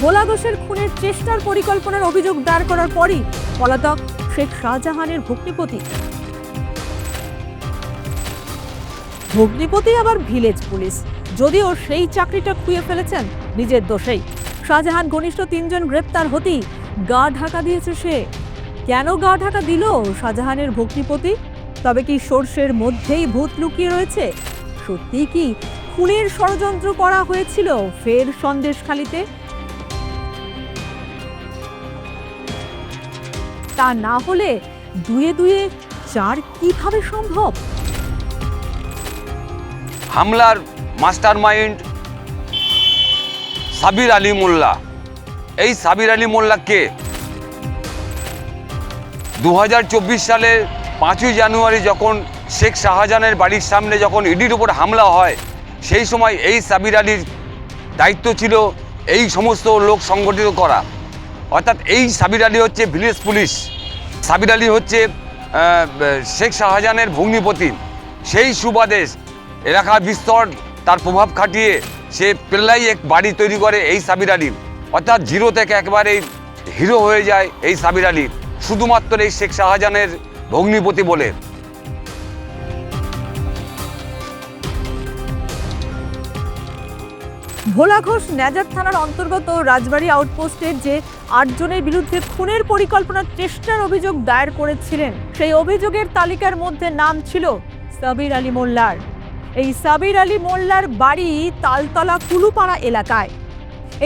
ভোলা ঘোষের খুনের চেষ্টার পরিকল্পনার অভিযোগ দায়ের করার পরই পলাতক শেখ শাহজাহানের ভগ্নিপতি আবার ভিলেজ পুলিশ, যদিও সেই চাকরিটা খুইয়ে ফেলেছেন নিজের দোষেই। শাহজাহান ঘনিষ্ঠ 3 জন গ্রেপ্তার হতেই গা ঢাকা দিয়েছে সে। কেন গা ঢাকা দিল শাহজাহানের ভগ্নিপতি? তবে কি সর্ষের মধ্যেই ভূত লুকিয়ে রয়েছে? সত্যি কি খুনের ষড়যন্ত্র করা হয়েছিল ফের সন্দেশখালীতে? তা না হলে দুয়ে দুয়ে 4 কিভাবে সম্ভব? হামলার মাস্টারমাইন্ড সাবির আলী মোল্লা। এই সাবির আলী মোল্লা কে? 2024 সালের 5ই জানুয়ারি যখন শেখ শাহজাহানের বাড়ির সামনে যখন ইডির উপর হামলা হয়, সেই সময় এই সাবির আলীর দায়িত্ব ছিল এই সমস্ত লোক সংগঠিত করা। অর্থাৎ এই সাবির আলী হচ্ছে ভিলেজ পুলিশ। সাবির আলী হচ্ছে শেখ শাহজাহানের ভগ্নিপতি। সেই সুবাদে এলাকা বিস্তর তার প্রভাব খাটিয়ে সে পেল্লাই এক বাড়ি তৈরি করে এই সাবির আলী। অর্থাৎ জিরো থেকে একবারে হিরো হয়ে যায় এই সাবির আলী, শুধুমাত্র এই শেখ শাহজাহানের ভগ্নিপতি বলে। ভোলা ঘোষ নেজার থানার অন্তর্গত রাজবাড়ী আউটপোস্টের যে 8 জনের বিরুদ্ধে খুনের পরিকল্পনার চেষ্টার অভিযোগ দায়ের করেছিলেন, সেই অভিযোগের তালিকার মধ্যে নাম ছিল সাবির আলী মোল্লার। এই সাবির আলী মোল্লার বাড়ি তালতলা কুলুপাড়া এলাকায়।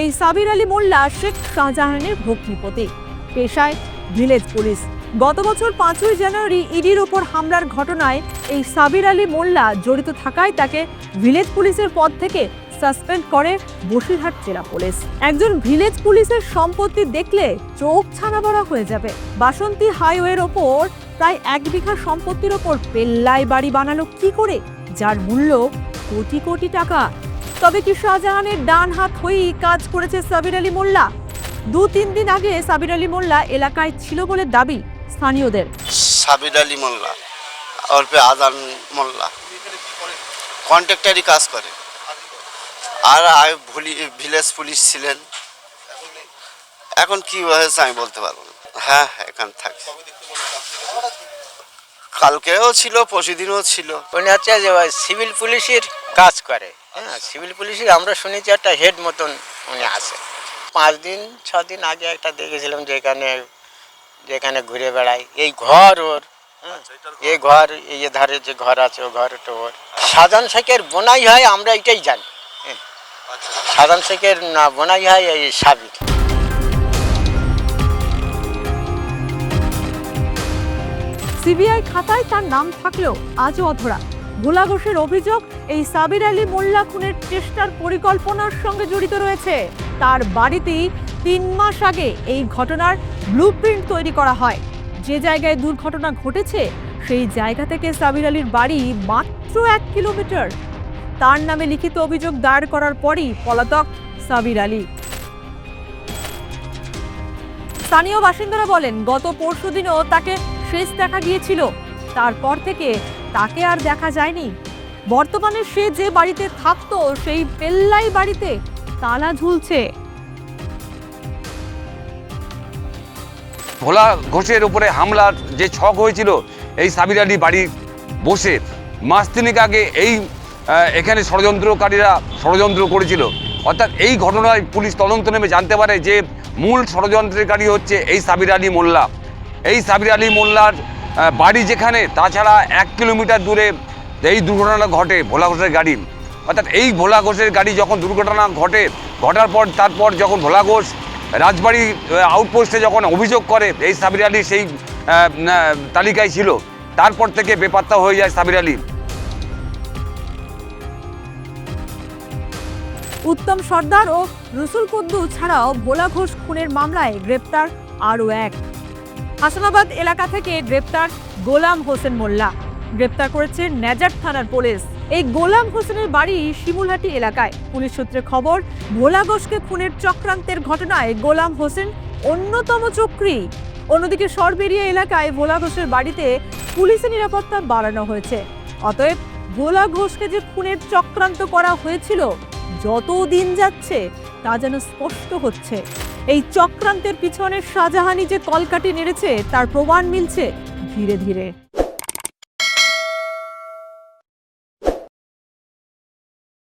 এই সাবির আলী মোল্লা শেখ শাহজাহানের ভগ্নিপতি, পেশায় ভিলেজ পুলিশ। গত বছর 5ই জানুয়ারি ইডির ওপর হামলার ঘটনায় এই সাবির আলী মোল্লা জড়িত থাকায় তাকে ভিলেজ পুলিশের পদ থেকে সাসপেন্ড করে বসিরহাট জেলা পুলিশ। একজন ভিলেজ পুলিশের সম্পত্তি দেখলে চোখ ছানাবড়া হয়ে যাবে। বাসন্তী হাইওয়ের ওপর প্রায় 1 বিঘা সম্পত্তির ওপর পেল্লাই বাড়ি বানালো কি করে, যার মূল্য কোটি কোটি টাকা। তবে কি শাহজাহানের ডান হাত হয়েই কাজ করেছে সাবির আলী মোল্লা? 2-3 দিন আগে সাবির আলী মোল্লা এলাকায় ছিল বলে দাবি স্থানীয়দের। সাবির আলী মোল্লা ওরফে আজান মোল্লা কন্ট্রাক্টরি কাজ করে, আর ভিলেজ পুলিশ ছিলেন। এখন কি হয়েছে আমি বলতে পারবো না। হ্যাঁ, এখানে থাকে। কালকেও ছিল, পরশুদিনও ছিল। উনি হচ্ছে যে সিভিল পুলিশের কাজ করে। হ্যাঁ, সিভিল পুলিশের আমরা শুনেছি একটা হেড মতন উনি আছে। 5-6 দিন আগে একটা দেখেছিলাম যেখানে ঘুরে বেড়ায়। এই ঘর ওর, এই ঘর, এই ধারে যে ঘর আছে ও ঘরটা ওর। শাহজাহান শেখের বোনাই হয়, আমরা এটাই জানি। শাহজাহান শেখের না বোনাই হয় এই সাবির। সিবিআই খাতায় তার নাম থাকলেও আজও অধরা। ভোলা ঘোষের অভিযোগ, এই সাবির আলী মোল্লা খুনের চেষ্টার পরিকল্পনার সঙ্গে জড়িত রয়েছে। তার বাড়িতেই 3 মাস আগে এই ঘটনার ব্লুপ্রিন্ট তৈরি করা হয়। যে জায়গায় দুর্ঘটনা ঘটেছে সেই জায়গা থেকে সাবির আলীর বাড়ি মাত্র 1 কিলোমিটার। তার নামে লিখিত অভিযোগ দায়ের করার পরই পলাতক সাবির আলী। স্থানীয় বাসিন্দারা বলেন, গত পরশুদিনও তাকে শেষ দেখা গিয়েছিল। তারপর থেকে তাকে আর দেখা যায়নি। বর্তমানে সে যে বাড়িতে থাকতো সেই পেল্লাই বাড়িতে তালা ঝুলছে। ভোলা ঘোষের উপরে হামলার যে ছক হয়েছিল, এই সাবির আলী বাড়ি বসে মাস 3 আগে এখানে ষড়যন্ত্রকারীরা ষড়যন্ত্র করেছিল। অর্থাৎ এই ঘটনায় পুলিশ তদন্ত নেমে জানতে পারে যে মূল ষড়যন্ত্রকারী হচ্ছে এই সাবির আলী মোল্লা। এই সাবির আলী মোল্লার বাড়ি যেখানে, তাছাড়া 1 কিলোমিটার দূরে এই দুর্ঘটনা ঘটে ভোলা ঘোষের গাড়ি। অর্থাৎ এই ভোলা ঘোষের গাড়ি যখন দুর্ঘটনা ঘটার পর তারপর যখন ভোলা ঘোষ রাজবাড়ী আউটপোস্টে যখন অভিযোগ করে এই সাবির আলী সেই তালিকায় ছিল, তারপর থেকে বেপাত্তা হয়ে যায় সাবির আলী। উত্তম সর্দার ও রসুল কুদ্দু ছাড়াও ভোলা ঘোষ খুনের মামলায় গ্রেপ্তার আরও এক। হাসানাবাদ এলাকা থেকে গ্রেপ্তার গোলাম হোসেন মোল্লা। গ্রেপ্তার করেছে নেজার থানার পুলিশ। এই গোলাম হোসেনের বাড়ি শিমুলহাটি এলাকায়। পুলিশ সূত্রে খবর, ভোলা ঘোষকে খুনের চক্রান্তের ঘটনায় গোলাম হোসেন অন্যতম চক্রী। অন্যদিকে সরবেরিয়া এলাকায় ভোলা ঘোষের বাড়িতে পুলিশের নিরাপত্তা বাড়ানো হয়েছে। অতএব ভোলা ঘোষকে যে খুনের চক্রান্ত করা হয়েছিল, যত দিন যাচ্ছে তা যেন স্পষ্ট হচ্ছে। এই চক্রান্তের পিছনে শাহজাহানি যে কলকাঠি নেড়েছে তার প্রমাণ মিলছে ধীরে ধীরে।